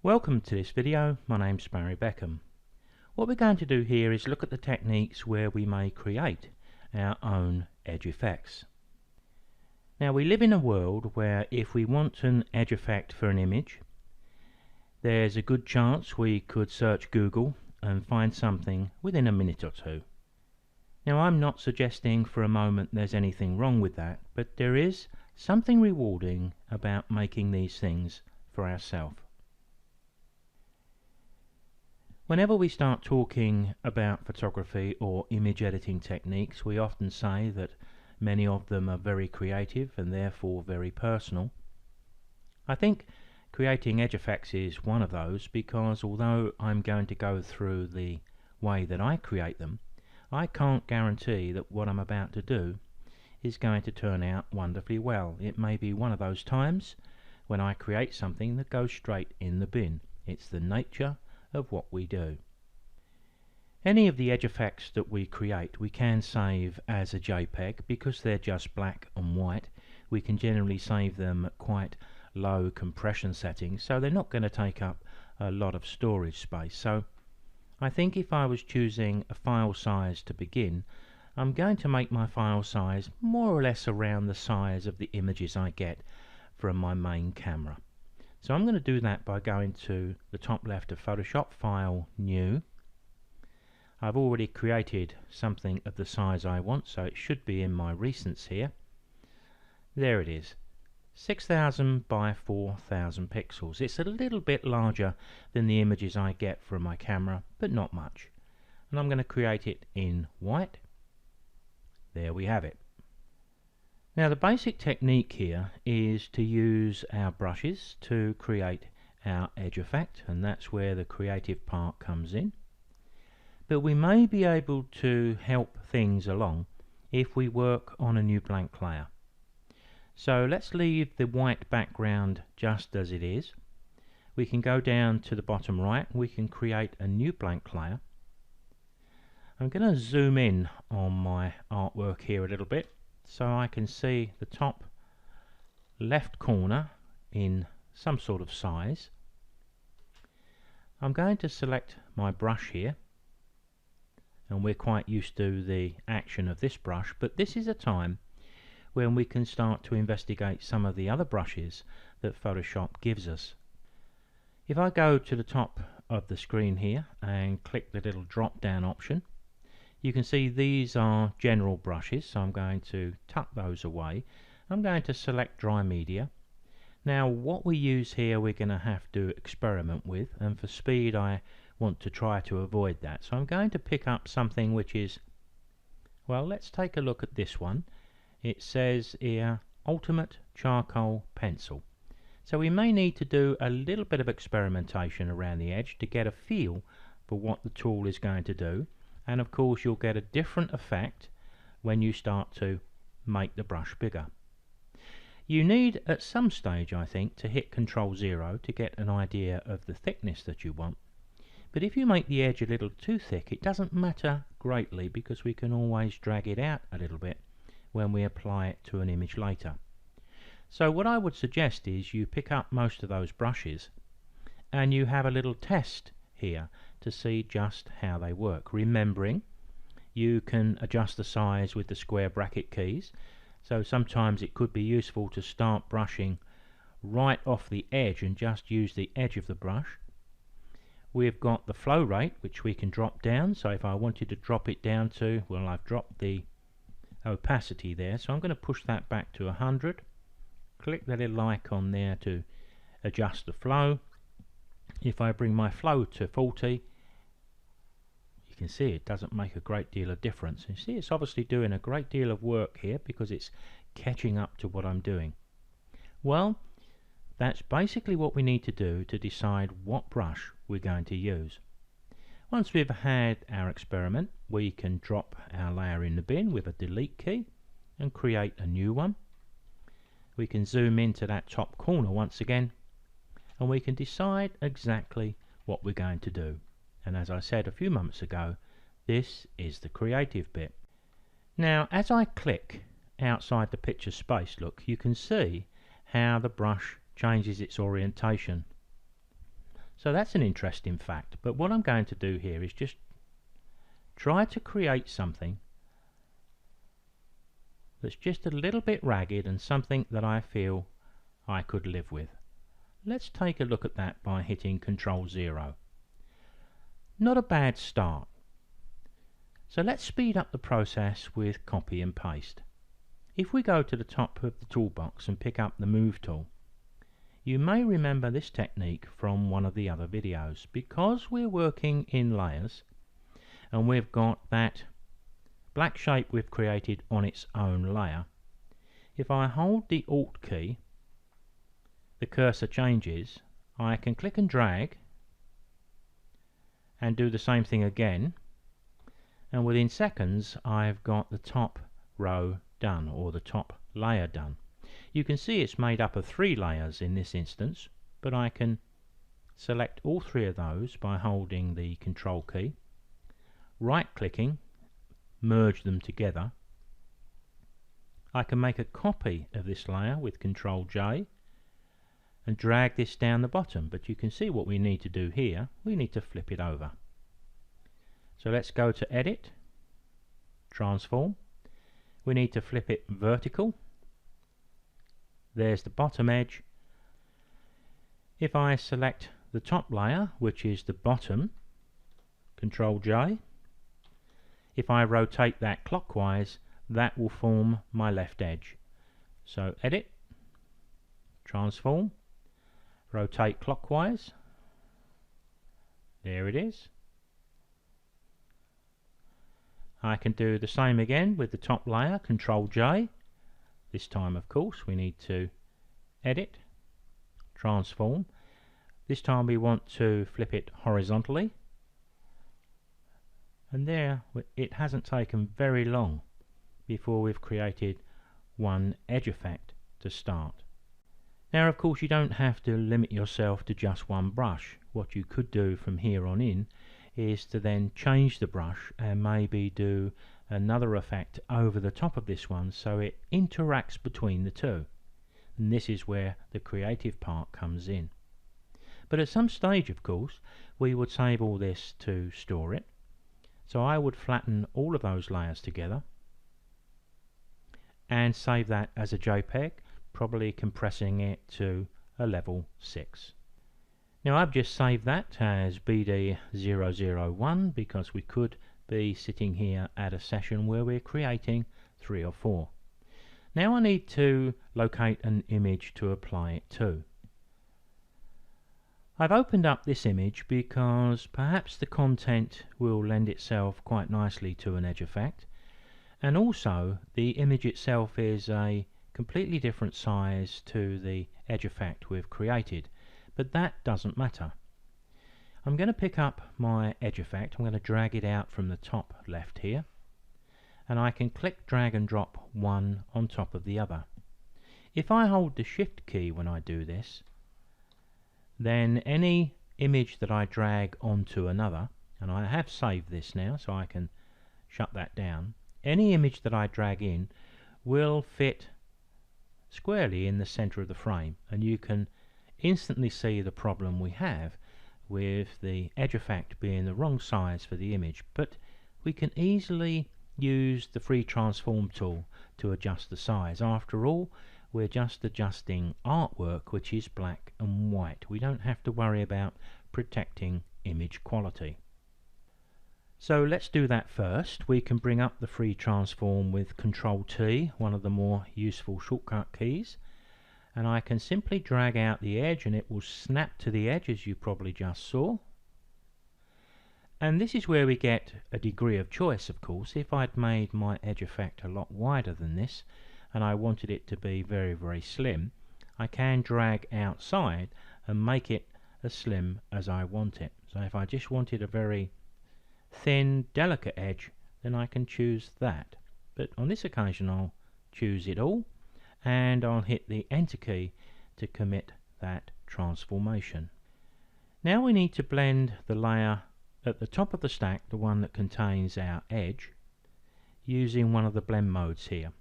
Welcome to this video. My name's Beckham. What we're going to do here is look at the techniques where we may create our own edge effects. Now, we live in a world where if we want an edge effect for an image, there's a good chance we could search Google and find something within a minute or two. Now, I'm not suggesting for a moment there's anything wrong with that, but there is something rewarding about making these things for ourselves. Whenever we start talking about photography or image editing techniques, we often say that many of them are very creative and therefore very personal. I think creating edge effects is one of those, because although I'm going to go through the way that I create them, I can't guarantee that what I'm about to do is going to turn out wonderfully well. It may be one of those times when I create something that goes straight in the bin. It's the nature of what we do. Any of the edge effects that we create we can save as a JPEG. Because they're just black and white, we can generally save them at quite low compression settings, so they're not going to take up a lot of storage space. So I think if I was choosing a file size to begin, I'm going to make my file size more or less around the size of the images I get from my main camera. So I'm going to do that by going to the top left of Photoshop, File, New. I've already created something of the size I want, so it should be in my recents here. There it is, 6000 by 4000 pixels. It's a little bit larger than the images I get from my camera, but not much. And I'm going to create it in white. There we have it. Now, the basic technique here is to use our brushes to create our edge effect, and that's where the creative part comes in. But we may be able to help things along if we work on a new blank layer. So let's leave the white background just as it is. We can go down to the bottom right, we can create a new blank layer. I'm going to zoom in on my artwork here a little bit so I can see the top left corner in some sort of size. I'm going to select my brush here, and we're quite used to the action of this brush, but this is a time when we can start to investigate some of the other brushes that Photoshop gives us. If I go to the top of the screen here and click the little drop down option, you can see these are general brushes, so I'm going to tuck those away. I'm going to select dry media. Now, what we use here we're going to have to experiment with, and for speed I want to try to avoid that. So I'm going to pick up something which is, well, let's take a look at this one. It says here Ultimate Charcoal Pencil. So we may need to do a little bit of experimentation around the edge to get a feel for what the tool is going to do. And of course you'll get a different effect when you start to make the brush bigger. You need at some stage, I think, to hit Control 0 to get an idea of the thickness that you want. But if you make the edge a little too thick, it doesn't matter greatly, because we can always drag it out a little bit when we apply it to an image later. So what I would suggest is you pick up most of those brushes and you have a little test here to see just how they work, remembering you can adjust the size with the square bracket keys. So sometimes it could be useful to start brushing right off the edge and just use the edge of the brush. We've got the flow rate, which we can drop down. So if I wanted to drop it down to, well, I've dropped the opacity there, so I'm going to push that back to 100. Click the little icon there to adjust the flow. If I bring my flow to 40, you can see it doesn't make a great deal of difference. You see, it's obviously doing a great deal of work here because it's catching up to what I'm doing. Well, that's basically what we need to do to decide what brush we're going to use. Once we've had our experiment, we can drop our layer in the bin with a delete key and create a new one. We can zoom into that top corner once again, and we can decide exactly what we're going to do. And as I said a few moments ago, this is the creative bit. Now, as I click outside the picture space, look, you can see how the brush changes its orientation. So that's an interesting fact, but what I'm going to do here is just try to create something that's just a little bit ragged and something that I feel I could live with. Let's take a look at that by hitting Control 0. Not a bad start. So let's speed up the process with copy and paste. If we go to the top of the toolbox and pick up the Move tool, you may remember this technique from one of the other videos. Because we're working in layers and we've got that black shape we've created on its own layer, if I hold the Alt key, the cursor changes. I can click and drag and do the same thing again, and within seconds I've got the top row done, or the top layer done. You can see it's made up of 3 layers in this instance, but I can select all 3 of those by holding the Control key, right clicking, merge them together. I can make a copy of this layer with Control J and drag this down the bottom, but you can see what we need to do here. We need to flip it over. So let's go to Edit, Transform. We need to flip it vertical. There's the bottom edge. If I select the top layer, which is the bottom, Control J, if I rotate that clockwise, that will form my left edge. So Edit, Transform, rotate clockwise. There it is. I can do the same again with the top layer, Control J. This time, of course, we need to Edit, Transform. This time we want to flip it horizontally. And there, it hasn't taken very long before we've created one edge effect to start. Now, of course, you don't have to limit yourself to just one brush. What you could do from here on in is to then change the brush and maybe do another effect over the top of this one so it interacts between the two. And this is where the creative part comes in. But at some stage, of course, we would save all this to store it. So I would flatten all of those layers together and save that as a JPEG, probably compressing it to a level 6. Now I've just saved that as BD001 because we could be sitting here at a session where we're creating 3 or 4. Now I need to locate an image to apply it to. I've opened up this image because perhaps the content will lend itself quite nicely to an edge effect, and also the image itself is a completely different size to the edge effect we've created, but that doesn't matter. I'm going to pick up my edge effect. I'm going to drag it out from the top left here, and I can click, drag and drop one on top of the other. If I hold the Shift key when I do this, then any image that I drag onto another, and I have saved this now so I can shut that down, any image that I drag in will fit squarely in the center of the frame, and you can instantly see the problem we have with the edge effect being the wrong size for the image. But we can easily use the free transform tool to adjust the size. After all, we're just adjusting artwork which is black and white. We don't have to worry about protecting image quality. So let's do that first. We can bring up the free transform with Control T, one of the more useful shortcut keys, and I can simply drag out the edge and it will snap to the edge, as you probably just saw. And this is where we get a degree of choice, of course. If I'd made my edge effect a lot wider than this and I wanted it to be very, very slim, I can drag outside and make it as slim as I want it. So if I just wanted a very thin, delicate edge, then I can choose that. But on this occasion I'll choose it all, and I'll hit the Enter key to commit that transformation. Now we need to blend the layer at the top of the stack, the one that contains our edge, using one of the blend modes here.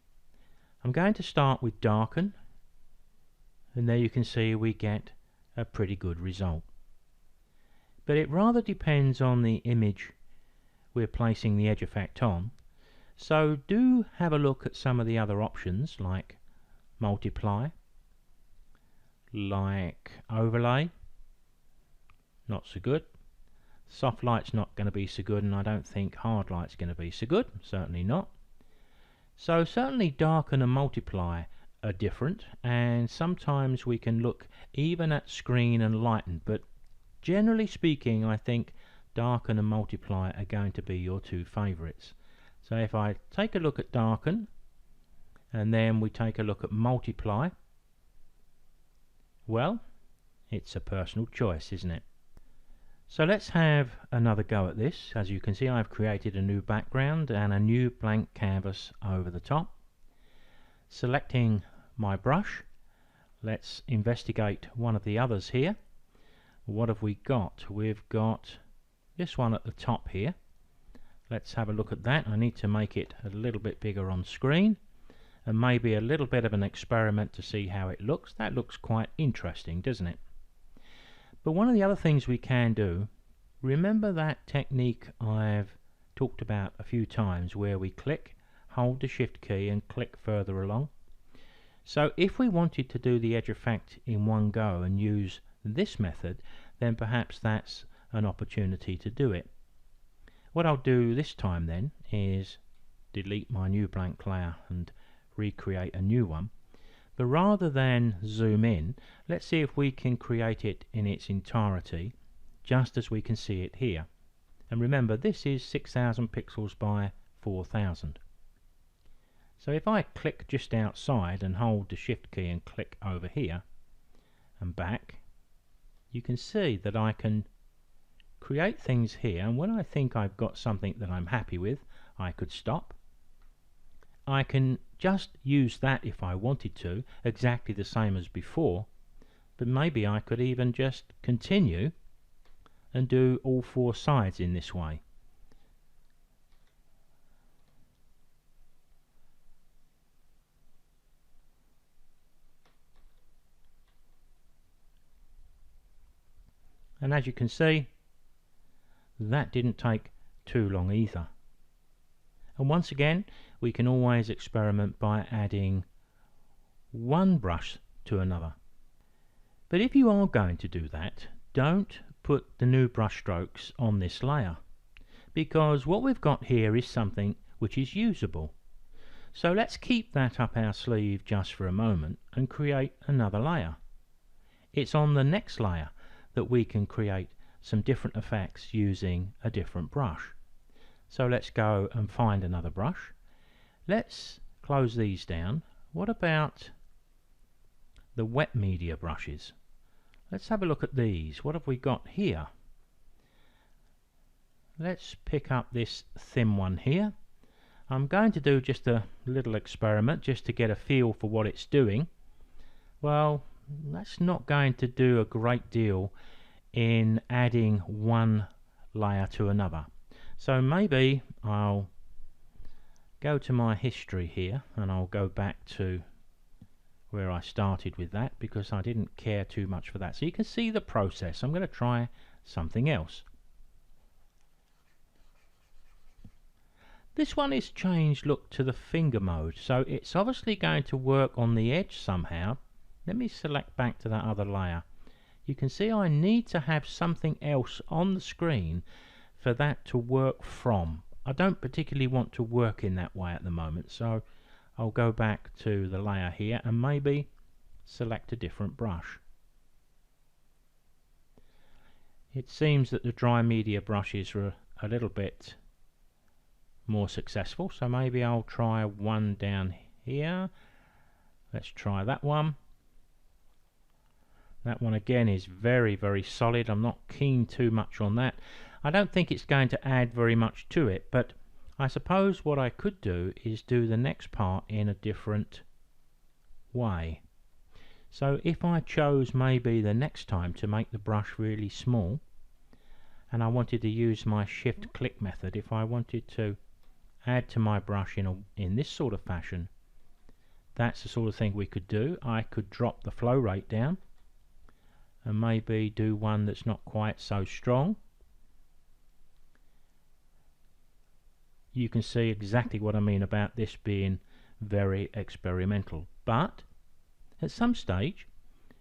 I'm going to start with darken, and there you can see we get a pretty good result. but it rather depends on the image we're placing the edge effect on. So do have a look at some of the other options like multiply, like overlay, not so good. Soft light's not going to be so good, and I don't think hard light's going to be so good, certainly not. So certainly darken and multiply are different, and sometimes we can look even at screen and lighten, but generally speaking I think darken and multiply are going to be your two favorites. So if I take a look at darken and then we take a look at multiply, well, it's a personal choice, isn't it? So let's have another go at this. As you can see, I've created a new background and a new blank canvas over the top. Selecting my brush, let's investigate one of the others here. What have we got? We've got this one at the top here. Let's have a look at that. I need to make it a little bit bigger on screen and maybe a little bit of an experiment to see how it looks. That looks quite interesting, doesn't it? But one of the other things we can do, remember that technique I've talked about a few times where we click, hold the shift key and click further along. So if we wanted to do the edge effect in one go and use this method, then perhaps that's an opportunity to do it. What I'll do this time then is delete my new blank layer and recreate a new one. But rather than zoom in, let's see if we can create it in its entirety, just as we can see it here. And remember, this is 6000 pixels by 4000. So if I click just outside and hold the shift key and click over here and back, you can see that I can create things here, and when I think I've got something that I'm happy with, I could stop. I can just use that if I wanted to, exactly the same as before, but maybe I could even just continue and do all four sides in this way. And as you can see, that didn't take too long either. And once again, we can always experiment by adding one brush to another. But if you are going to do that, don't put the new brush strokes on this layer, because what we've got here is something which is usable. So let's keep that up our sleeve just for a moment and create another layer. It's on the next layer that we can create some different effects using a different brush. So let's go and find another brush. Let's close these down. What about the wet media brushes? Let's have a look at these. What have we got here? Let's pick up this thin one here. I'm going to do just a little experiment just to get a feel for what it's doing. Well, that's not going to do a great deal in adding one layer to another. So maybe I'll go to my history here and I'll go back to where I started with that, because I didn't care too much for that. So you can see the process. I'm going to try something else. This one is changed, look, to the finger mode, so it's obviously going to work on the edge somehow. Let me select back to that other layer. You can see I need to have something else on the screen for that to work from. I don't particularly want to work in that way at the moment, so I'll go back to the layer here and maybe select a different brush. It seems that the dry media brushes are a little bit more successful, so maybe I'll try one down here. Let's try that one. That one again is very solid. I'm not keen too much on that. I don't think it's going to add very much to it, but I suppose what I could do is do the next part in a different way. So if I chose maybe the next time to make the brush really small and I wanted to use my shift click method, if I wanted to add to my brush in this sort of fashion, that's the sort of thing we could do. I could drop the flow rate down and maybe do one that's not quite so strong. You can see exactly what I mean about this being very experimental, but at some stage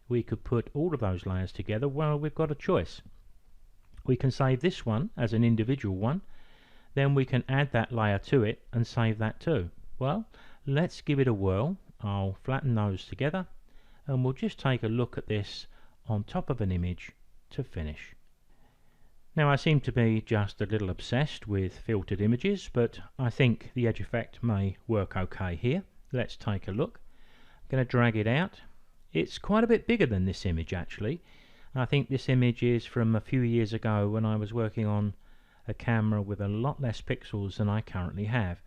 we could put all of those layers together. Well, we've got a choice. We can save this one as an individual one, then we can add that layer to it and save that too. Well, let's give it a whirl. I'll flatten those together and we'll just take a look at this on top of an image to finish. Now, I seem to be just a little obsessed with filtered images, but I think the edge effect may work okay here. Let's take a look. I'm going to drag it out. It's quite a bit bigger than this image actually. I think this image is from a few years ago when I was working on a camera with a lot less pixels than I currently have.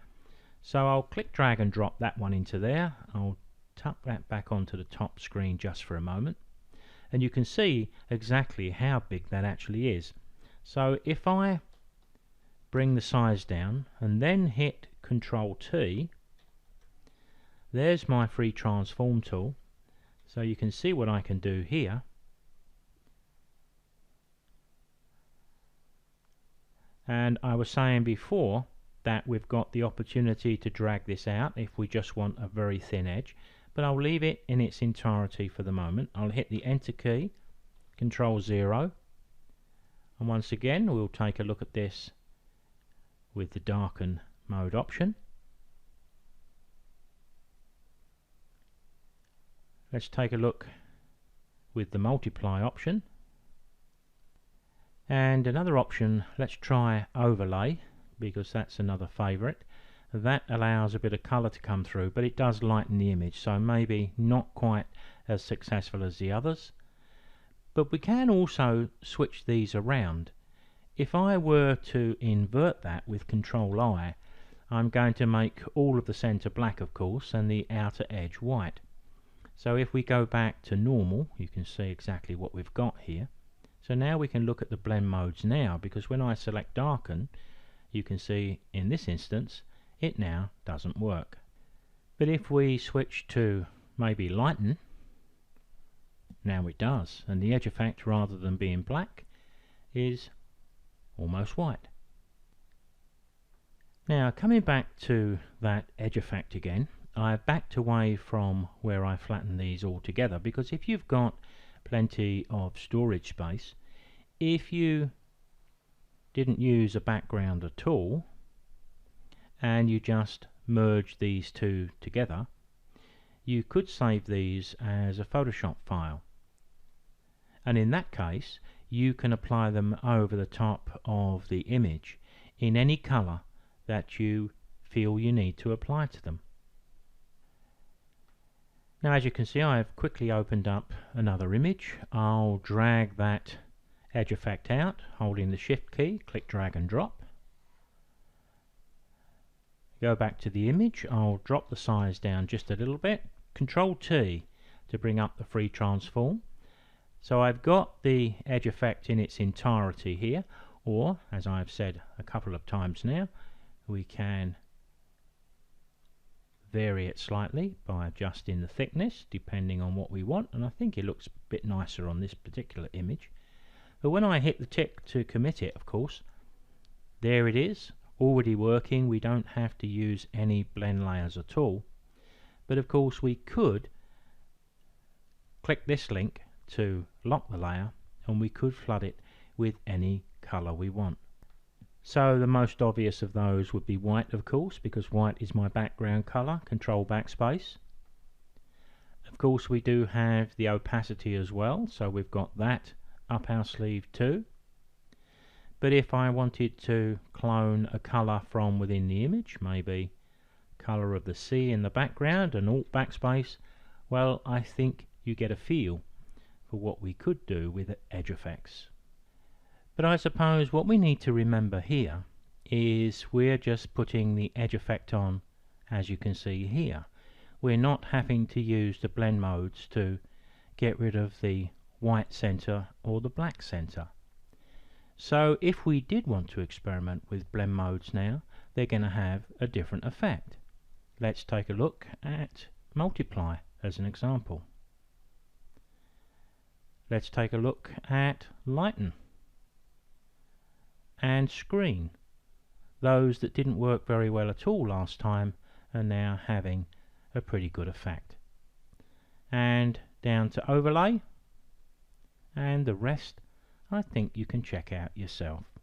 So I'll click drag and drop that one into there. I'll tuck that back onto the top screen just for a moment, and you can see exactly how big that actually is. So if I bring the size down and then hit Control T, there's my free transform tool. So you can see what I can do here. And I was saying before that we've got the opportunity to drag this out if we just want a very thin edge, but I'll leave it in its entirety for the moment. I'll hit the Enter key, Control 0, and once again we'll take a look at this with the darken mode option. Let's take a look with the multiply option. And another option, let's try overlay, because that's another favourite. That allows a bit of colour to come through, but it does lighten the image, so maybe not quite as successful as the others. But we can also switch these around. If I were to invert that with Control I, I'm going to make all of the centre black, of course, and the outer edge white. So if we go back to normal, you can see exactly what we've got here. So now we can look at the blend modes now, because when I select darken, you can see in this instance it now doesn't work. But if we switch to maybe lighten, now it does, and the edge effect, rather than being black, is almost white. Now, coming back to that edge effect again, I've backed away from where I flattened these all together, because if you've got plenty of storage space, if you didn't use a background at all and you just merge these two together, you could save these as a Photoshop file, and in that case you can apply them over the top of the image in any colour that you feel you need to apply to them. Now, as you can see, I've quickly opened up another image. I'll drag that edge effect out, holding the Shift key, click drag and drop. Go back to the image, I'll drop the size down just a little bit, Control T to bring up the free transform. So I've got the edge effect in its entirety here, or as I've said a couple of times now, we can vary it slightly by adjusting the thickness depending on what we want, and I think it looks a bit nicer on this particular image. But when I hit the tick to commit it, of course, there it is, already working. We don't have to use any blend layers at all. But of course we could click this link to lock the layer, and we could flood it with any colour we want. So the most obvious of those would be white, of course, because white is my background colour. Control backspace. Of course we do have the opacity as well, so we've got that up our sleeve too. But if I wanted to clone a colour from within the image, maybe colour of the sea in the background, and Alt backspace, well, I think you get a feel for what we could do with edge effects. But I suppose what we need to remember here is we're just putting the edge effect on, as you can see here. We're not having to use the blend modes to get rid of the white center or the black center. So if we did want to experiment with blend modes now, they're going to have a different effect. Let's take a look at multiply as an example. let's take a look at lighten and screen. Those that didn't work very well at all last time are now having a pretty good effect. And down to overlay, and the rest I think you can check out yourself.